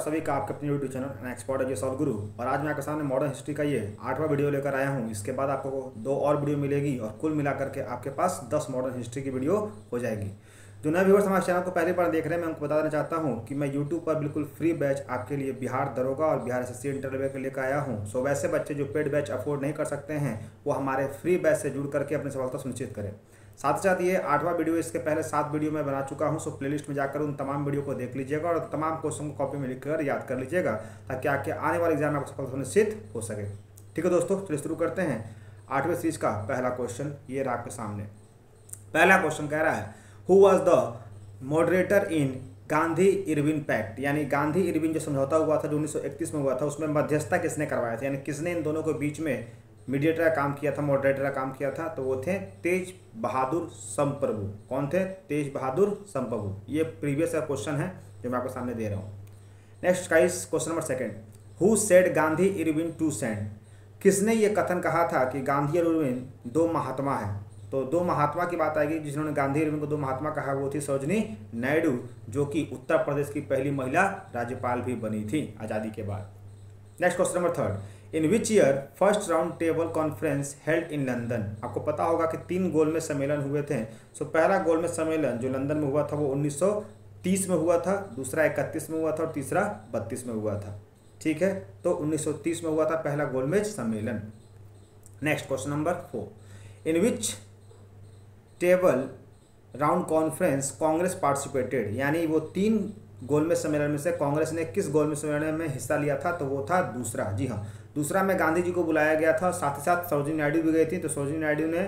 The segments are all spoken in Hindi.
सभी का आपके अपने यूट्यूब चैनल एक्सपर्ट एजुकेशन गुरु। और आज मैं आपके सामने मॉडर्न हिस्ट्री का ये 8वां वीडियो लेकर आया हूँ। इसके बाद आपको 2 और वीडियो मिलेगी और कुल मिला करके आपके पास 10 मॉडर्न हिस्ट्री की वीडियो हो जाएगी। जो नए व्यूअर्स हमारे चैनल को पहली बार देख रहे हैं, मैं उनको बता देना चाहता हूँ कि मैं यूट्यूब पर बिल्कुल फ्री बैच आपके लिए बिहार दरोगा और बिहार एसएससी इंटर लेवल के लेकर आया हूँ। सो वैसे बच्चे जो पेड बैच अफोर्ड नहीं कर सकते हैं वो हमारे फ्री बैच से जुड़ करके अपनी सफलता सुनिश्चित करें। साथ ही साथ ये 8वां वीडियो, इसके पहले 7 वीडियो मैं बना चुका हूं। सो प्लेलिस्ट में जाकर उन तमाम वीडियो को देख लीजिएगा और तमाम क्वेश्चन को कॉपी में लिखकर याद कर लीजिएगा ताकि आपके आने वाले एग्जाम में आपको सफलता सुनिश्चित हो सके। ठीक है दोस्तों, चलिए शुरू करते हैं। 8वें सीरीज का पहला क्वेश्चन ये रहा आपके सामने। पहला क्वेश्चन कह रहा है, who was the moderator in Gandhi Irwin pact, यानी गांधी इरविन जो समझौता हुआ था जो 1931 में हुआ था, उसमें मध्यस्थता किसने करवाया था, यानी किसने इन दोनों के बीच में मीडिएटर का काम किया था, मॉडरेटर का काम किया था। तो वो थे तेज बहादुर समप्रभु। कौन थे? तेज बहादुर समप्रभु। ये प्रीवियस का क्वेश्चन है जो मैं आपको सामने दे रहा हूँ। Next guys, question number 2, who said Gandhi Irwin to send, किसने ये कथन कहा था कि गांधी और इरविन 2 महात्मा हैं। तो 2 महात्मा की बात आएगी जिन्होंने गांधी इरविन को 2 महात्मा कहा, वो थी सरोजिनी नायडू, जो कि उत्तर प्रदेश की पहली महिला राज्यपाल भी बनी थी आज़ादी के बाद। Next question number 3, in which year first round table conference held in London. आपको पता होगा कि 3 गोलमेज सम्मेलन हुए थे। सो पहला गोलमेज सम्मेलन जो लंदन में हुआ था वो 1930 में हुआ था, दूसरा 31 में हुआ था और तीसरा 32 में हुआ था। ठीक है, तो 1930 में हुआ था पहला गोलमेज सम्मेलन। Next question number 4, in which table round conference Congress participated, यानी वो 3 गोलमेज सम्मेलन में से कांग्रेस ने किस गोलमेज सम्मेलन में हिस्सा लिया था, तो वो था दूसरा। जी हाँ, दूसरा में गांधी जी को बुलाया गया था, साथ ही साथ सरोजिनी नायडू भी गई थी। तो सरोजिनी नायडू ने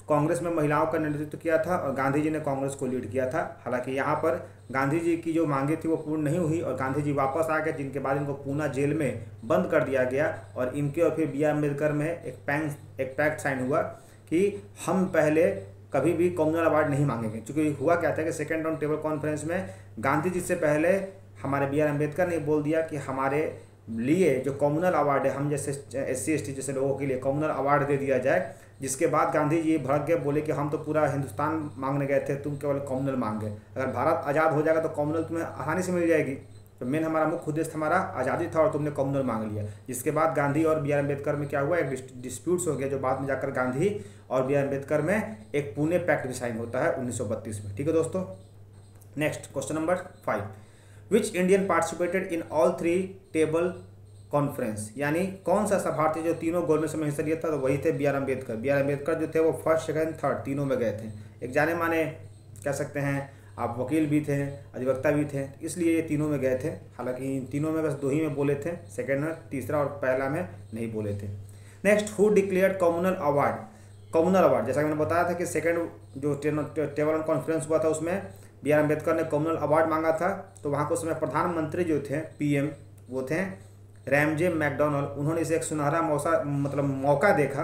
कांग्रेस में महिलाओं का नेतृत्व किया था और गांधी जी ने कांग्रेस को लीड किया था। हालांकि यहाँ पर गांधी जी की जो मांगे थी वो पूर्ण नहीं हुई और गांधी जी वापस आ गए, जिनके बाद इनको पूना जेल में बंद कर दिया गया और इनके और फिर B.R. अम्बेडकर में एक पैक्ट साइन हुआ कि हम पहले कभी भी कम्युनल अवार्ड नहीं मांगेंगे। क्योंकि हुआ क्या था कि सेकेंड राउंड टेबल कॉन्फ्रेंस में गांधी जी से पहले हमारे B.R. अम्बेडकर ने बोल दिया कि हमारे लिए जो कम्युनल अवार्ड है, हम जैसे SC ST जैसे लोगों के लिए कम्युनल अवार्ड दे दिया जाए। जिसके बाद गांधी जी भड़क गए, बोले कि हम तो पूरा हिंदुस्तान मांगने गए थे, तुम केवल कम्युनल मांग गए। अगर भारत आज़ाद हो जाएगा तो कम्युनल तुम्हें आसानी से मिल जाएगी। तो मेन हमारा मुख्य उद्देश्य हमारा आज़ादी था और तुमने कम्युनल मांग लिया। जिसके बाद गांधी और B.R. अम्बेडकर में क्या हुआ, एक डिस्प्यूट्स हो गया, जो बाद में जाकर गांधी और B.R. अम्बेडकर में एक पुणे पैक्ट भी साइन होता है 1932 में। ठीक है दोस्तों। Next question number 5, which Indian participated in all 3 table conference, यानी कौन सा ऐसा भारतीय जो तीनों गोलमेज में हिस्सा लिया था, तो वही थे B.R. अम्बेडकर। B.R. अम्बेडकर जो थे वो फर्स्ट, सेकंड, थर्ड तीनों में गए थे। एक जाने माने कह सकते हैं आप वकील भी थे, अधिवक्ता भी थे, इसलिए ये तीनों में गए थे। हालांकि इन तीनों में बस 2 ही में बोले थे, सेकंड में, तीसरा और पहला में नहीं बोले थे। Next, who declared communal award. Communal award जैसा कि मैंने बताया था कि सेकंड जो टेबल कॉन्फ्रेंस हुआ था उसमें B.R. अम्बेडकर ने कम्युनल अवार्ड मांगा था। तो वहाँ को उसमें प्रधानमंत्री जो थे PM वो थे रैमजे मैकडोनल्ड। उन्होंने इसे एक सुनहरा मौका देखा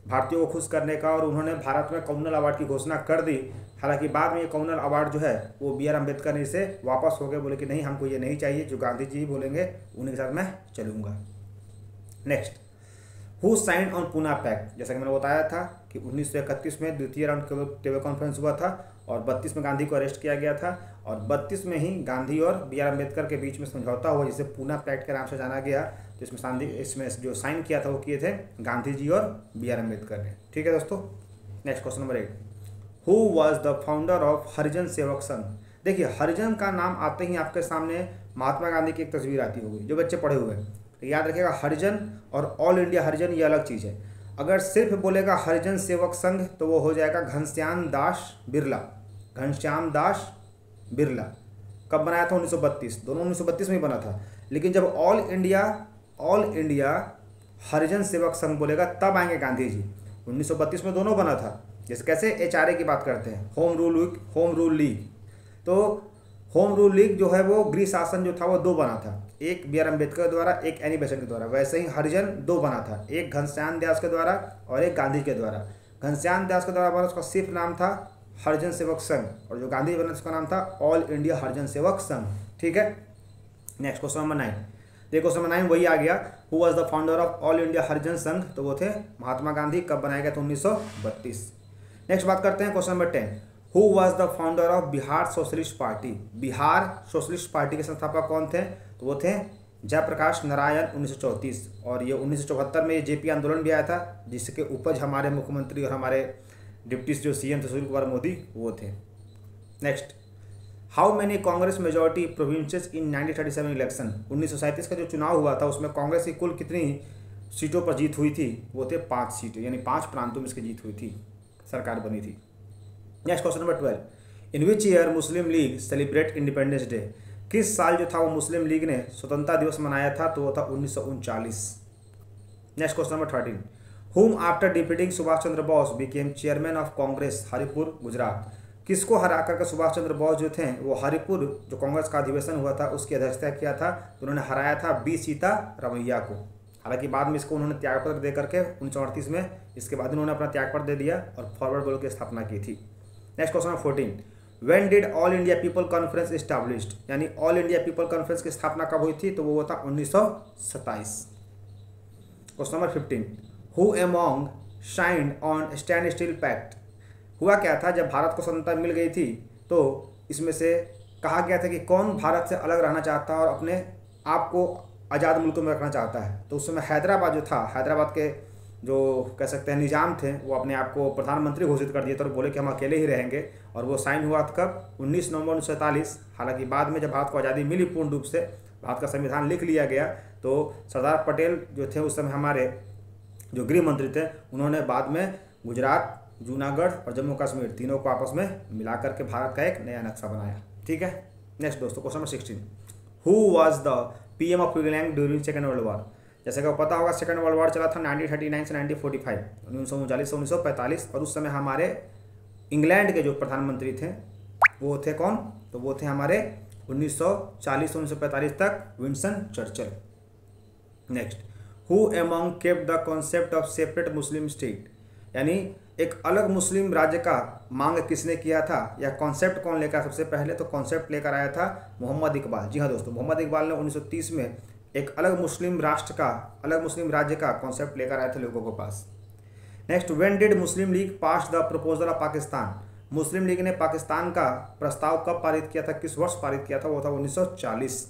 भारतीयों को खुश करने का और उन्होंने भारत में कम्युनल अवार्ड की घोषणा कर दी। हालांकि बाद में ये कम्युनल अवार्ड जो है वो B.R. अम्बेडकर ने इसे वापस हो गए, बोले कि नहीं, हमको ये नहीं चाहिए, जो गांधी जी बोलेंगे उन्हीं के साथ मैं चलूँगा। Next, who signed on Poona pact, जैसा कि मैंने बताया था कि 1931 में द्वितीय राउंड टेबल कॉन्फ्रेंस हुआ था और 32 में गांधी को अरेस्ट किया गया था और 32 में ही गांधी और B.R. अम्बेडकर के बीच में समझौता हुआ जिसे पूना पैक्ट के नाम से जाना गया। तो इसमें जो साइन किया था वो किए थे गांधी जी और B.R. अम्बेडकर ने। ठीक है दोस्तों। Next question number 8, who was the founder of Harijan Sevak Sangh. देखिए, हरिजन का नाम आते ही आपके सामने महात्मा गांधी की एक तस्वीर आती होगी, जो बच्चे पढ़े हुए हैं। तो याद रखिएगा, हरिजन और ऑल इंडिया हरिजन ये अलग चीज़ है। अगर सिर्फ बोलेगा हरिजन सेवक संघ तो वो हो जाएगा घनश्याम दास बिरला। घनश्याम दास बिरला कब बनाया था? 1932। दोनों 1932 में ही बना था। लेकिन जब ऑल इंडिया हरिजन सेवक संघ बोलेगा तब आएंगे गांधी जी। 1932 में दोनों बना था। जैसे कैसे HRA की बात करते हैं, होम रूल लीग। तो होम रूल लीग जो है वो गृह शासन जो था वो 2 बना था, एक B.R. अम्बेडकर द्वारा, एक एनी बेसेंट के द्वारा। वैसे ही हरिजन 2 बना था, एक घनश्याम दास के द्वारा और एक गांधी के द्वारा। घनश्याम दास के द्वारा बना, उसका सिर्फ नाम था हरिजन सेवक संघ, और जो गांधी बना उसका नाम था ऑल इंडिया हरिजन सेवक संघ। ठीक है। नेक्स्ट क्वेश्चन नंबर 9, देखो क्वेश्चन नंबर 9 वही आ गया, who was the founder of all India Harijan Sangh. तो वो थे महात्मा गांधी। कब बनाया गया था? 1932। नेक्स्ट बात करते हैं question number 10, who was the founder of Bihar socialist party? Bihar socialist party के संस्थापक कौन थे? तो वो थे जयप्रकाश नारायण 1934। और ये 1974 में जेपी आंदोलन भी आया था, जिसके उपज हमारे मुख्यमंत्री और हमारे डिप्टी जो सीएम थे सुशील कुमार मोदी वो थे। Next, how many Congress majority provinces in 1937 election? 1937 का जो चुनाव हुआ था उसमें कांग्रेस की कुल कितनी सीटों पर जीत हुई थी? वो थे 5 सीटें, यानी 5 प्रांतों में इसकी जीत हुई थी, सरकार बनी थी। Next question number 12, in which year Muslim league celebrate independence day? किस साल जो था वो मुस्लिम लीग ने स्वतंत्रता दिवस मनाया था? तो वो था 1939। नेक्स्ट क्वेश्चन नंबर 13, हुम after defeating Subhash Chandra Bose became chairman of Congress Haripur Gujarat? किसको हरा करके सुभाष चंद्र बोस जो थे वो हरिपुर जो कांग्रेस का अधिवेशन हुआ था उसकी अध्यक्षता किया था? तो उन्होंने हराया था बी सीता रमैया को। हालांकि बाद में इसको उन्होंने त्यागपत्र दे करके 1938 में इसके बाद उन्होंने अपना त्यागपत्र दे दिया और फॉरवर्ड ब्लॉक की स्थापना की थी। Next question number 14, when did all India people conference established? यानी ऑल इंडिया पीपल कॉन्फ्रेंस की स्थापना कब हुई थी? तो वो था 1927। Question number 15, who among signed on standstill pact? हुआ क्या था जब भारत को स्वतंत्रता मिल गई थी तो इसमें से कहा गया था कि कौन भारत से अलग रहना चाहता है और अपने आप को आज़ाद मुल्कों में रखना चाहता है? तो उस समय हैदराबाद जो था, हैदराबाद के जो कह सकते हैं निजाम थे वो अपने आप को प्रधानमंत्री घोषित कर दिए थे और बोले कि हम अकेले ही रहेंगे। और वो साइन हुआ था कब? 19 नवंबर 1947। हालांकि बाद में जब भारत को आज़ादी मिली पूर्ण रूप से, भारत का संविधान लिख लिया गया, तो सरदार पटेल जो थे उस समय हमारे जो गृह मंत्री थे उन्होंने बाद में गुजरात, जूनागढ़ और जम्मू कश्मीर तीनों को आपस में मिला करके भारत का एक नया नक्शा बनाया। ठीक है। नेक्स्ट दोस्तों question number 16, who was the PM of England during second world war? जैसे कि पता होगा सेकेंड वर्ल्ड वॉर चला था 1939 से 1945, 1939 से 1945। और उस समय हमारे इंग्लैंड के जो प्रधानमंत्री थे वो थे कौन? तो वो थे हमारे 1940 से 1945 तक Winston Churchill. Next, who among kept the concept of separate Muslim state? यानी एक अलग मुस्लिम राज्य का मांग किसने किया था या कॉन्सेप्ट कौन लेकर? सबसे पहले तो कॉन्सेप्ट लेकर आया था मोहम्मद इकबाल। जी हाँ दोस्तों, मोहम्मद इकबाल ने 1930 में एक अलग मुस्लिम राष्ट्र का, अलग मुस्लिम राज्य का कॉन्सेप्ट लेकर आए थे लोगों के पास। Next, when did Muslim League pass the proposal of Pakistan? Muslim League ने पाकिस्तान का प्रस्ताव कब पारित किया था, किस वर्ष पारित किया था? वो था 1940।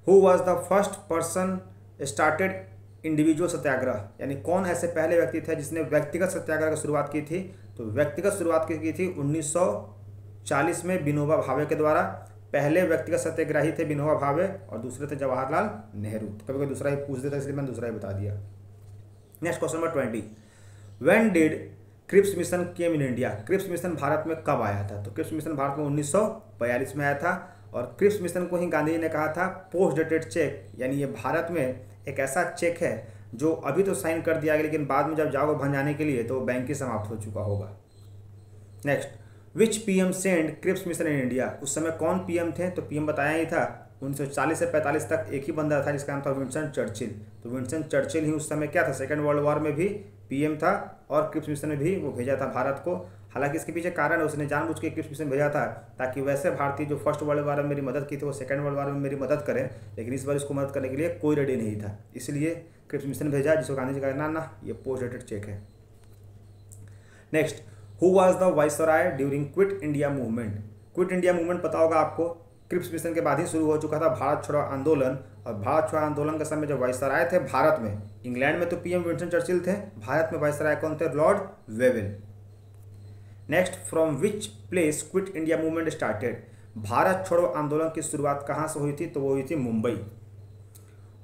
Who was the first person started individual Satyagraha? यानी कौन ऐसे पहले व्यक्ति थे जिसने व्यक्तिगत सत्याग्रह की शुरुआत की थी? तो व्यक्तिगत शुरुआत की थी 1940 में विनोबा भावे के द्वारा। पहले व्यक्तिगत सत्याग्रही थे विनोबा भावे और दूसरे थे जवाहरलाल नेहरू। कभी कोई दूसरा ही पूछ देता इसलिए मैंने दूसरा ही बता दिया। Next question number 20, when did Cripps mission came in India? Cripps mission भारत में कब आया था? तो क्रिप्स मिशन भारत में 1942 में आया था। और क्रिप्स मिशन को ही गांधी जी ने कहा था पोस्ट डेटेड चेक, यानी ये भारत में एक ऐसा चेक है जो अभी तो साइन कर दिया गया लेकिन बाद में जब जाओगे भंजाने के लिए तो बैंक ही समाप्त हो चुका होगा। Next, which PM send Cripps mission in India? उस समय कौन पीएम थे? तो पीएम बताया ही था 1940 से 45 तक एक ही बंदा था जिसका नाम था विंस्टन चर्चिल। तो विंस्टन चर्चिल ही उस समय क्या था, सेकेंड वर्ल्ड वॉर में भी पीएम था और क्रिप्स मिशन में भी वो भेजा था भारत को। हालांकि इसके पीछे कारण है, उसने जानबूझ के क्रिप्स मिशन भेजा था ताकि वैसे भारतीय जो फर्स्ट वर्ल्ड वॉर में मेरी मदद की थी वो सेकेंड वर्ल्ड वॉर में मेरी मदद करें, लेकिन इस बार इसको मदद करने के लिए कोई रेडी नहीं था, इसलिए क्रिप्स मिशन भेजा जिसको गांधी जी का ना ये पोस्ट डेटेड चेक है। Next, who was the viceroy during quit India movement? Quit India movement पता होगा आपको, क्रिप्स मिशन के बाद ही शुरू हो चुका था भारत छोड़ो आंदोलन। और भारत छोड़ो आंदोलन के समय जब वाइसरॉय थे भारत में, इंग्लैंड में तो पीएम विंस्टन चर्चिल थे, भारत में वाइसरॉय कौन थे? Lord Wavell. Next, from which place quit India movement started? Bharat छोड़ो आंदोलन की शुरुआत कहाँ से हुई थी? तो वो हुई थी Mumbai.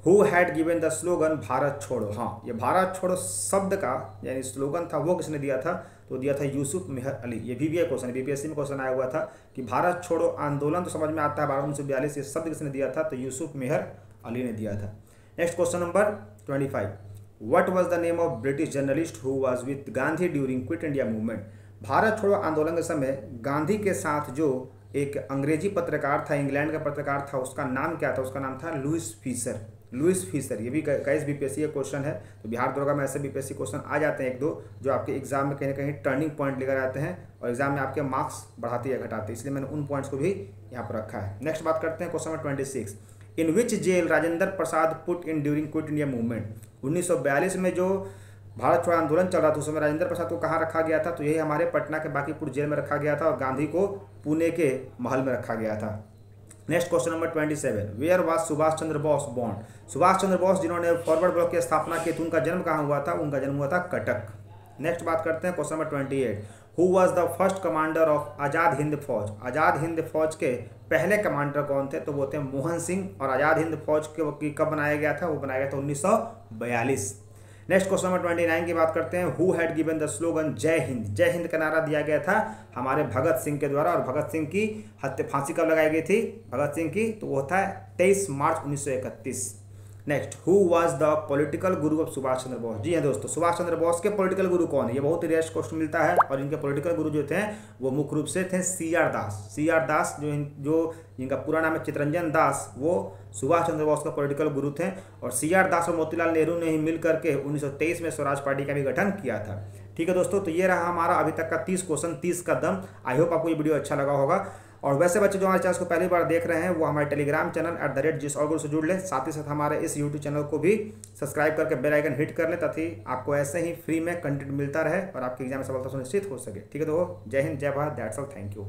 Who had given the slogan Bharat छोड़ो? हाँ, ये भारत छोड़ो शब्द का यानी स्लोगन था वो किसने दिया था? तो दिया था यूसुफ मेहर अली। ये भी क्वेश्चन बीपीएससी में क्वेश्चन आया हुआ था कि भारत छोड़ो आंदोलन तो समझ में आता है 1942, ये शब्द किसने दिया था? तो यूसुफ मेहर अली ने दिया था। Next question number 25, what was the name of British journalist who was with Gandhi during quit India movement? Bharat छोड़ो आंदोलन के समय गांधी के साथ जो एक अंग्रेजी पत्रकार था, इंग्लैंड का पत्रकार था, उसका नाम क्या था? उसका नाम था लुइस फीसर। लुइस फीसर, ये भी गाइस बीपीएससी का क्वेश्चन है। तो बिहार दरोगा में ऐसे बीपीएससी क्वेश्चन आ जाते हैं एक दो जो आपके एग्जाम में कहीं ना कहीं टर्निंग पॉइंट लेकर आते हैं और एग्जाम में आपके मार्क्स बढ़ाते या घटाते, इसलिए मैंने उन पॉइंट्स को भी यहाँ पर रखा है। नेक्स्ट बात करते हैं question number 26, in which jail Rajendra Prasad put in during quit India movement? 1942 में जो भारत छोड़ो आंदोलन चल रहा था उस समय राजेंद्र प्रसाद को कहाँ रखा गया था, तो यही हमारे पटना के बांकीपुर जेल में रखा गया था और गांधी को पुणे के महल में रखा गया था। Next question number 27, where was Subhash Chandra Bose born. Subhash Chandra Bose जिन्होंने फॉरवर्ड ब्लॉक की स्थापना की थी, उनका जन्म कहाँ हुआ था, उनका जन्म हुआ था कटक। नेक्स्ट बात करते हैं question number 28, who was the first commander of Azad Hind Fauj. Azad Hind फौज के पहले कमांडर कौन थे, तो वो थे मोहन सिंह। और आज़ाद हिंद फौज के कब बनाया गया था, वो बनाया गया था 1942। नेक्स्ट क्वेश्चन नंबर 29 की बात करते हैं, who had given the slogan जय हिंद। जय हिंद का नारा दिया गया था हमारे भगत सिंह के द्वारा। और भगत सिंह की फांसी कब लगाई गई थी भगत सिंह की, तो वो था 23 मार्च 1931। Next, who was the political Guru of Subhash Chandra Bose. जी हाँ दोस्तों, सुभाष चंद्र बोस के पॉलिटिकल गुरु कौन है, ये बहुत ही रेयर क्वेश्चन मिलता है। और इनके पॉलिटिकल गुरु जो थे वो मुख्य रूप से थे CR दास। CR दास जो जिनका पूरा नाम है चितरंजन दास, वो सुभाष चंद्र बोस का पॉलिटिकल गुरु थे। और CR दास और मोतीलाल नेहरू ने ही मिल करके 1923 में स्वराज पार्टी का भी गठन किया था। ठीक है दोस्तों, तो ये रहा हमारा अभी तक का 30 क्वेश्चन, 30 का दम। आई होप आपको ये वीडियो अच्छा लगा होगा। और वैसे बच्चे जो हमारे चैनल को पहली बार देख रहे हैं वो हमारे टेलीग्राम चैनल @GSOurguru से जुड़ लें। साथ ही साथ हमारे इस यूट्यूब चैनल को भी सब्सक्राइब करके बेल आइकन हिट कर लें, ताकि आपको ऐसे ही फ्री में कंटेंट मिलता रहे और आपके एग्जाम में सफलता सुनिश्चित हो सके। ठीक है दोस्तों, जय हिंद, जय Bharat, that's all, thank you.